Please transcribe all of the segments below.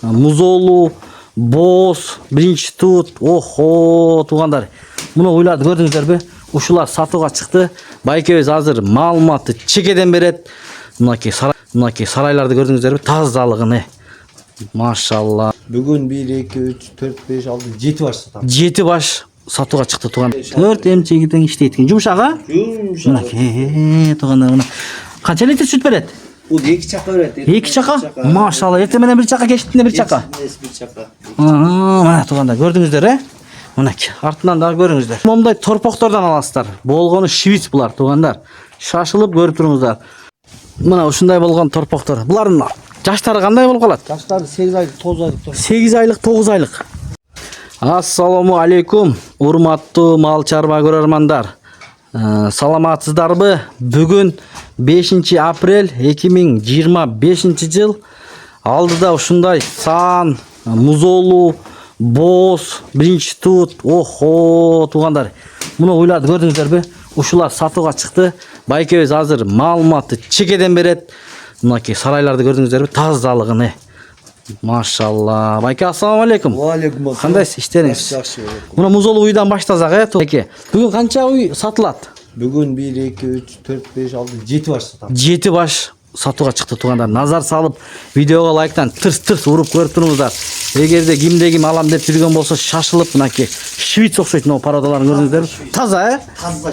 Музолу, боз, биринчи тут. Охо, туугандар. Муну уйларды көрдүңүздөрбү? Ушулар сатууга чыкты. Байкебиз азыр маалыматты чекеден берет. Мынакей сарайларды көрдүңүздөрбү? Тазалыгыны. Машалла. Бүгүн 1, 2, 3, 4, 5, 6, 7 баш сатам. 7 баш сатууга чыкты тууган. 4 эмчеги тең иштейт экен. Жумшак, Мынакей туугандар мына. Канча литр сүт берет? Бул 2 чака берет. 2 чака? Машалла. Эртең менен 1 чака, кечтинде 1 чака. 1 чака. Мына туугандар көрдүңүздөр, Мынакей артынан дагы көрүңүздөр. Момундай торпоктордон аласыздар. Болгону швиц булар туугандар. Шашылып көрүп туруңуздар. Мына ушундай болгон торпоктор. Булардын жаштары кандай болуп калат? Жаштары 8 айлык, 9 айлык. 8 айлык, 9 айлык. Ассаламу алейкум, урматтуу мал чарба көрөрмандар. Саламатсыздарбы? Бүгүн 5 апрель 2025 жыл. Алдыда ушундай сан, музолу, боз, биринчи тут. Охо, туугандар. Муну уйларды көрдүңүздөрбү? Ушулар сатууга чыкты. Байкебиз азыр маалыматты чекеден берет. Мынакей сарайларды көрдүңүздөрбү? Тазалыгыны. Машалла. Байке, ассаламу алейкум. Ва алейкум ассалам. Кандайсыз, иштериңиз? Жакшы. Муну музолу уйдан баштасак, Байке. Бүгүн канча уй сатылат? Бүгүн 1, 2, 3, 4, 5, 6, 7 баш сатам. 7 баш сатууга чыкты туугандар. Назар салып, видеого лайктан тырс-тырс уруп көрүп туруңуздар. Эгерде кимде ким алам деп жүргөн болсо шашылып, мынакей швиц окшойт мына пародаларын көрдүңүздөрбү? Таза,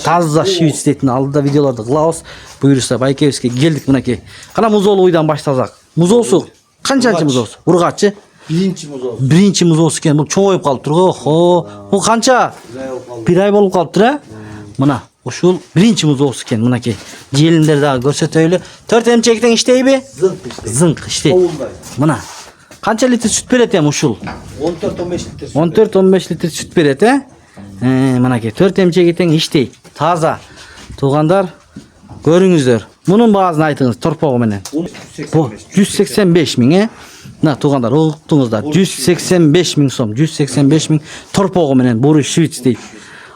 Таза швиц дейтин алдыда видеолорду кылабыз. Буюрса Байкебизге келдик мынакей. Кана музолу уйдан баштасак. Музоосу канчанчы музоосу? Ургачы? Биринчи музол. Биринчи музоосу экен. Бул чоңоюп калыптыр го. Охо. Бул канча? 1 ай болуп калыптыр, Мына ушул биринчи музоосу экен. Мынакей желиндер дагы көрсөтөйлү. 4 эмчектен иштейби? Зыңк иштейт. Мына канча литр сүт берет ушул? 14-15 литр. 14-15 литр сүт берет, Мынакей 4 эмчеги тең иштейт. Таза. Туугандар, көрүңүздөр. Мунун баазын айтыңыз торпогу менен. Бу 185 миң, Мына туугандар, уктуңуздар. 185 миң сом, 185 миң торпогу менен буру швиц дейт.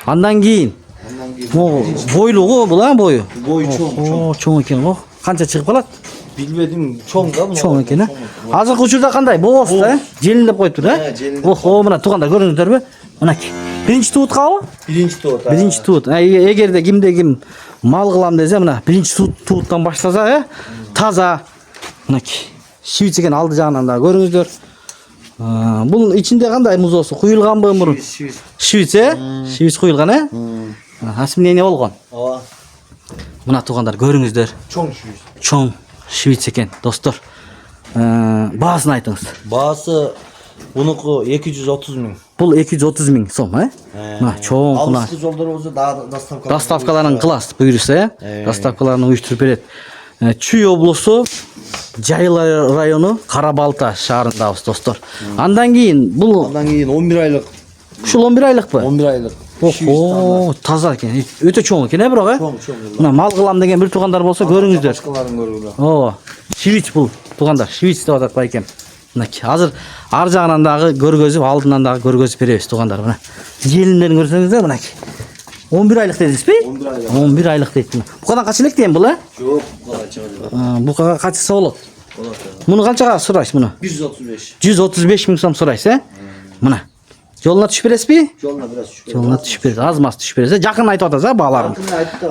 Андан кийин бойлугу бул, бою. Бою чоң. Чоң экен го. Канча чыгып калат? Билбедим, чоң да бул. Чоң экен, Азыркы учурда кандай? Боз да, желиндеп коюптур, Охо, мына туугандар көрүңүздөрбү? Мынакей. Биринчи туут кабы? Биринчи туут. Биринчи туут. Эгерде кимде ким мал кылам десе, мына биринчи тууттан баштаса, таза. Мынакей. Швиц экен алды жагынан да көрүңүздөр. Бул ичинде кандай музоосу? Куюлганбы мурун? Швиц, Швиц куюлган, Асминение болгон. Ооба. Мына туугандар көрүңүздөр. Чоң швиц. Чоң швиц экен, достор. Баасын айтыңыз. Баасы бунуку 230 миң. Бул 230 миң сом, Мына чоң кына. Алыскы жолдор болсо дагы доставка. Доставкаларын кыласыз, буюрса, Доставкаларын уюштуруп берет. Чүй облусу, Жайыл району, Карабалта шаарындабыз, достор. Андан кийин бул 11 айлык. ушул 11 айлыкпы? 11 айлык. Охо, таза экен. Өтө чоң экен, бирок, Чоң. Мына мал кылам деген бир туугандар болсо көрүңүздөр. Башкаларын көргүлө. Ооба. Швиц бул, туугандар, швиц деп атат байкем. Мынакей. Азыр ар жагынан дагы көргөзүп, алдынан дагы көргөзүп беребиз, туугандар. Мына желиндерин көрсөңүздөр, мынакей. 11 айлык дедиңизби? 11 айлык. 11 айлык дейт. Букадан кача элек дейм бул, Жок, кала чыгат. Букага качса болот. Болот. Муну канчага сурайсыз муну? 135. 135 миң сом сурайсыз, Мына. Жолуна түшүп бересизби? Жолуна бираз түшүп. Жолуна түшүп бересиз, аз-маз түшүп бересиз. Жакын айтып атасыз, бааларын.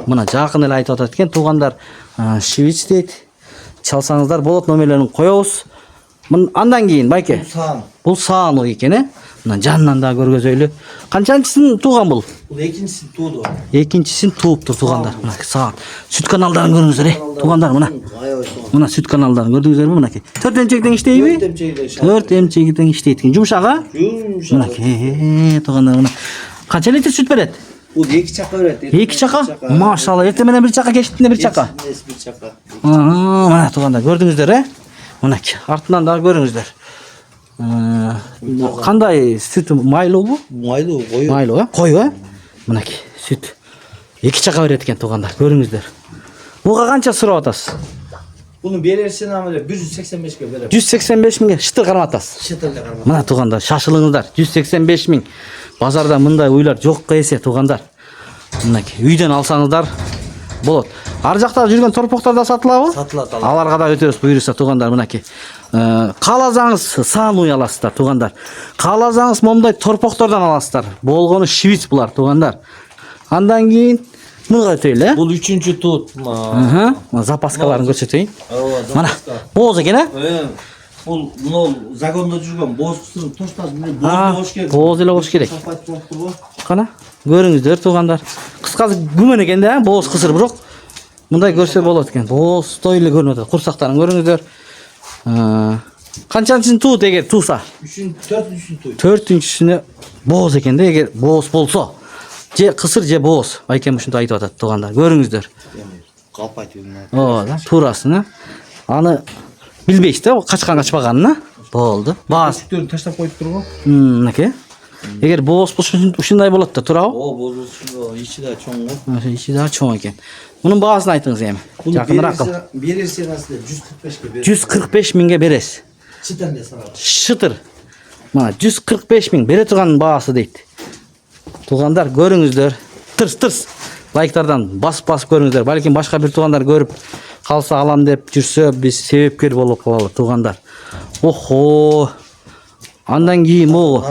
Мына жакын эле айтып атат экен, туугандар. Швиц дейт. Чалсаңыздар болот, номерлерин коебуз. Андан кийин байке. Бул саан ой экен, Мына жанынан да көргөзөйлү. Канчанчысын тууган бул? Бул экинчисин тууду. Экинчисин тууптур, туугандар. Мына саан. Сүт каналдарын көрүңүздөр, туугандар, мына. Мына сүт каналдарын көрдүңүздөрбү, мынакей. 4 эмчектен иштейби? 4 эмчектен иштейт экен. Жумшак, Мынакей, туугандар, мына. Канча литр сүт берет? Бул 2 чака берет. 2 чака? Машалла, эртең менен 1 чака, кечтинде 1 чака. 1 чака. Мына туугандар көрдүңүздөр, Мынакей, артынан дагы көрүңүздөр. Кандай сүт, майлуубу? Майлуу, кою. Майлуу, кою, Мынакей, сүт. 2 чака берет экен, туугандар, көрүңүздөр. Буга канча сурап атасыз? Буну берерсин амеле 185ке берем. 185 миңге шытыр кармап атасыз. Шытырга кармап. Мына туугандар, шашылыңыздар. 185 миң. Базарда мындай уйлар жокко эсе, туугандар. Мынакей, үйдөн алсаңыздар болот. Ар жакта жүргөн торпоктор да сатылабы? Сатылат. Аларга да өтөбүз, буюрса, туугандар, мынакей. Кааласаңыз саан уй аласыздар туугандар. Кааласаңыз момундай торпоктордон аласыздар. Болгону швиц булар туугандар. Андан кийин мынга өтөйлү, Бул 3-чү тут. запаскаларын көрсөтөйүн. Ооба, Мына запаска. бооз экен, Бул мына загондо жүргөн боз кысырын тоштап менен боз болуш керек. бооз эле болуш керек. Сапат болуп турбу? Кана көрүңүздөр туугандар. Кыскасы күмөн экен да, бооз кысыр бирок мындай көрсө болот экен. Боозтой эле көрүнүп атат. Курсактарын көрүңүздөр. Канчанчысын туут эгер тууса? 4-чү тут. 4-сүнө бооз экен да, эгер бооз болсо. Же кысыр же бооз. Байкем ушундай айтып атат туугандар. Көрүңүздөр. Калпайт үйүнө. Ооба, туурасына. Аны билбейсиз да, качкан качпаганын. Болду. Баас. Түтөрүн таштап коюп турбу? Мынакей. Эгер бооз болсо ушундай болот да, туурабы? О, боз болсо ичи да чоң го. Ичи да чоң экен. Мунун баасын айтыңыз эми. Жакыныраак кыл. Берерсеңиз 145 ке берет. 145 миңге бересиз. Читан да сарап. Шытыр. Мына 145 миң бере турган баасы дейт. Туугандар көрүңүздөр. Тырс. Лайктардан басып көрүңүздөр. Балким башка бир туугандар көрүп калса алам деп жүрсө, биз себепкер болуп калалы туугандар. Охо. Андан кийин могу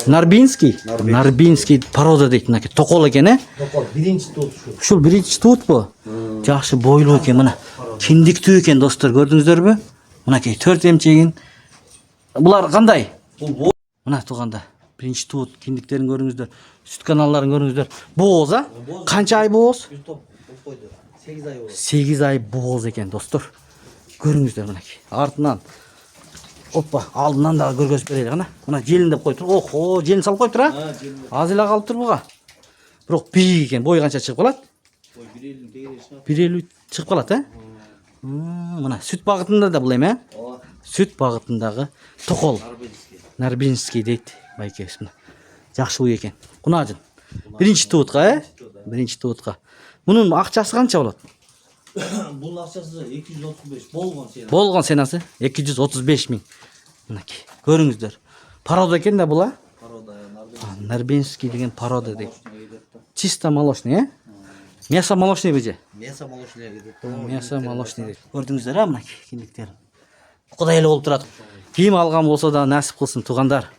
Нарбинский порода дейт, мынакей токол экен, Токол биринчи тут ушу. Ушул биринчи туутпу? Жакшы бойлуу экен, мына. Киндиктүү экен достор, көрдүңүздөрбү? Мынакей 4 эмчегин. Булар кандай? Бул Мына туугандар, биринчи туут киндиктерин көрүңүздөр, сүт каналларын көрүңүздөр. Бооз, Канча ай бооз? топ койду. 8 ай болду. 8 ай бооз экен достор. Көрүңүздөр мынакей. Артынан оппа, алдынан да көргөзүп берели кана. Мына желин деп коюптур. Охо, желин салып коюптур, Аз эле калып турбуга. Бирок бийик экен. Бою канча чыгып калат? Ой, 150 тегереш. 150 чыгып калат, Мына сүт багытында да бул эме. Ооба. Сүт багытындагы токол. Нарбинский дейт байкебиз мына. Жакшы уй экен. Кунажын. Биринчи туутка, Биринчи туутка. Мунун акчасы канча болот? Бул акчасы 235 болгон сен. Болгон сенасы 235 миң. Мынакей. Көрүңүздөр. Порода экен да бул, Порода Нарбинский деген порода дейт. Чисто молочный, Мясо молочный беже. Мясо молочный кетет. Мясо молочный дейт. Көрдүңүздөр, мынакей киндиктерин. Кудай эле болуп турат. Ким алган болсо да насип кылсын туугандар.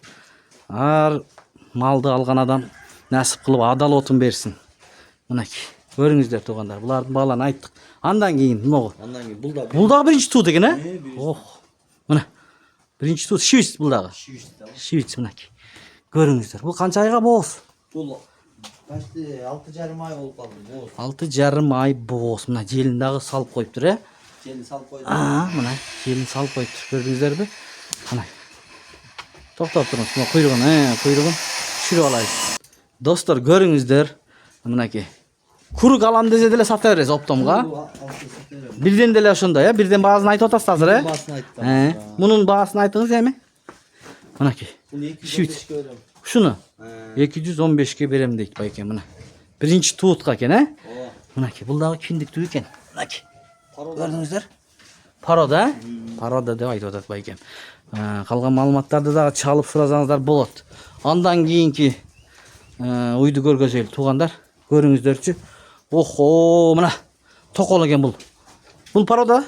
Ар малды алган адам насип кылып адал отун берсин. Мынакей. Көрүңүздөр туугандар. Булардын бааларын айттык. Андан кийин могу. Андан кийин бул да Бул дагы биринчи туут экен, Ох. Мына. Биринчи туут швиц бул дагы. Швиц мынакей. Көрүңүздөр. Бул канча айга бооз? бул почти 6,5 ай болуп калды. Бооз. 6,5 ай бооз. Мына желин дагы салып коюптур, Жени салып койду. Мына желин салып коюптур. Көрдүңүздөрбү? Кана. Токтоп туруңуз. Мына куйругун түшүрүп алайын. Достор, көрүңүздөр. Мынакей. Курук алам десе деле сата бересиз оптомго. Бирден деле ошондой, Бирден баасын айтып атасыз азыр, Баасын айттым. Мунун баасын айтыңыз эми. Мынакей. Бул 215 ке берем. Ушуну 215ке берем дейт байке, мына. Биринчи туутка экен, Ооба. Мынакей, бул дагы киндиктүү экен. Мынакей. Көрдүңүздөр? Порода, Порода деп айтып атат байкем. Калган маалыматтарды дагы чалып сурасаңыздар болот. Андан кийинки уйду көргөзөлү туугандар. Көрүңүздөрчү. Охо, мына токол экен бул. Бул порода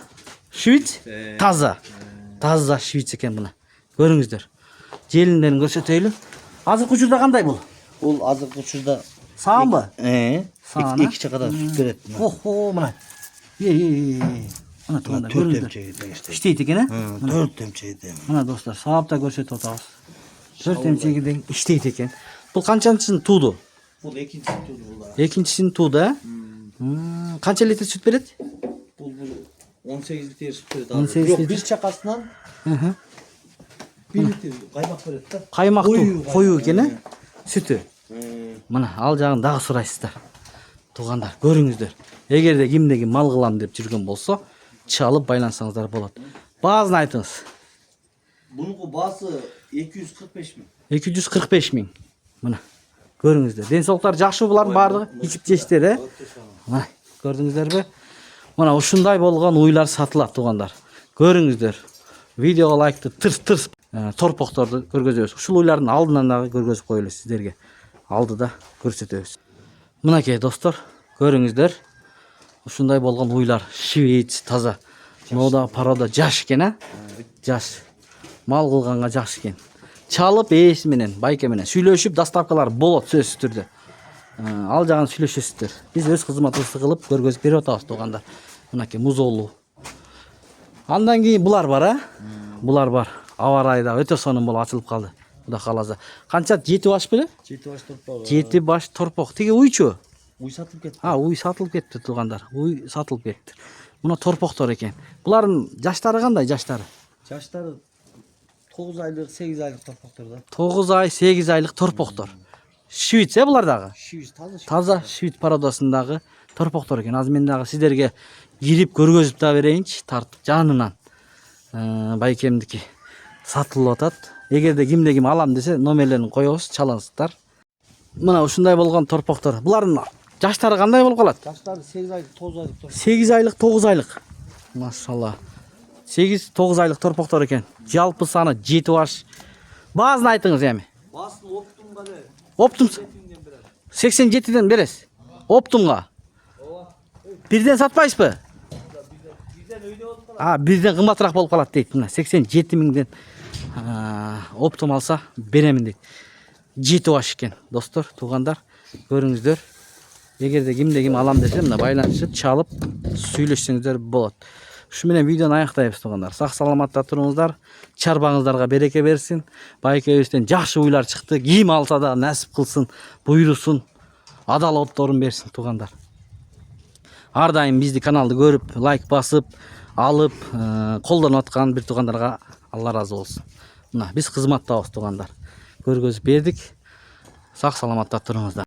швиц, таза швиц экен мына. Көрүңүздөр. Желиндерин көрсөтөйлү. Азыркы учурда кандай бул? Бул азыркы учурда Саанбы? Саана. 2 чакада сүт берет. Охо, мына. Мына туугандар көрүңүздөр. Иштейт экен, 4 эмчеде. Мына достор, саапта көрсөтүп атабыз. 4 эмчегиден иштейт экен. Бул канчанчысын тууду? Бул экинчи тут бул да. Экинчисин тууду, Канча литр сүт берет? Бул 18 литр сүт берет. 18 Жок, литр. бир чакасынан 1 литр каймак берет да. Каймактуу, коюу экен, сүтү. Мына ал жагын дагы сурайсыздар. Туугандар, көрүңүздөр. Эгерде кимде мал кылам деп жүргөн болсо, чалып байлансаңыздар болот. Баасын айтыңыз. Бунун баасы 245 миң. 245 миң. Мына көрүңүздөр. Ден соолуктары жакшы булардын баардыгы, ичип жештер, Мына көрдүңүздөрбү? Мына ушундай болгон уйлар сатылат туугандар. Көрүңүздөр. Видеого лайкты тырс торпокторду көргөзөбүз. Ушул уйлардын алдынан дагы көргөзүп коелу сиздерге. Алдыда көрсөтөбүз. Мынакей достор, көрүңүздөр. Ушундай болгон уйлар швиц таза. Мода порода жаш экен, жаш. Мал кылганга жакшы экен. Чалып ээси менен, байке менен сүйлөшүп доставкалар болот сөзсүз түрдө. Ал жагын сүйлөшөсүздөр. Биз өз кызматыбызды кылып көргөзүп берип атабыз туугандар. Мынакей музоолу. Андан кийин булар бар, Булар бар. Аба ырайы да өтө сонун болуп ачылып калды. Кудай кааласа. Канча 7 баш беле? 7 баш торпок. 7 баш торпок. Тиги уйчу. Уй сатылып кетти. Уй сатылып кетти туугандар. Уй сатылып кетти. Мына торпоктор экен. Булардын жаштары кандай жаштары? Жаштары 9 айлык, 8 айлык торпоктор да. 9 ай, 8 айлык торпоктор. Швейц булар дагы. Швейц Таза швейц породасындагы торпоктор экен. Азыр мен дагы сиздерге кирип көргөзүп да берейинчи, тартып жанынан. Байкемдики сатылып атат. Эгерде кимде ким алам десе, номерлерин коебуз, чаласыздар. Мына ушундай болгон торпоктор. Булардын жаштары кандай болуп калат? Жаштары 8 айлык, 9 айлык торпок. 8 айлык, 9 айлык. Машалла. 8-9 айлык торпоктор экен. Жалпы саны 7 баш. Баазын айтыңыз эми. Басын оптум бар. Оптум 87ден бересиз. Оптумга. Бирден сатпайсызбы? Бирден өйдө болуп калат. Бирден кымбатыраак болуп калат дейт. Мына 87 миңден оптум алса беремин дейт. 7 баш экен, достор, туугандар. Көрүңүздөр. Эгерде кимде ким алам десе, мына байланышып, чалып, сүйлөшсөңүздөр болот. Ушу менен видеону аяктайбыз туугандар. Сак саламатта туруңуздар. Чарбаңыздарга береке берсин. Байкебизден жакшы уйлар чыкты. Ким алса да насип кылсын, буйрусун, адалатторун берсин туугандар. Ар дайым бизди каналды көрүп, лайк басып, алып, колдонуп аткан бир туугандарга Алла разы болсун. Мына биз кызматтабыз туугандар. Көргөзүп бердик. Сак саламатта туруңуздар.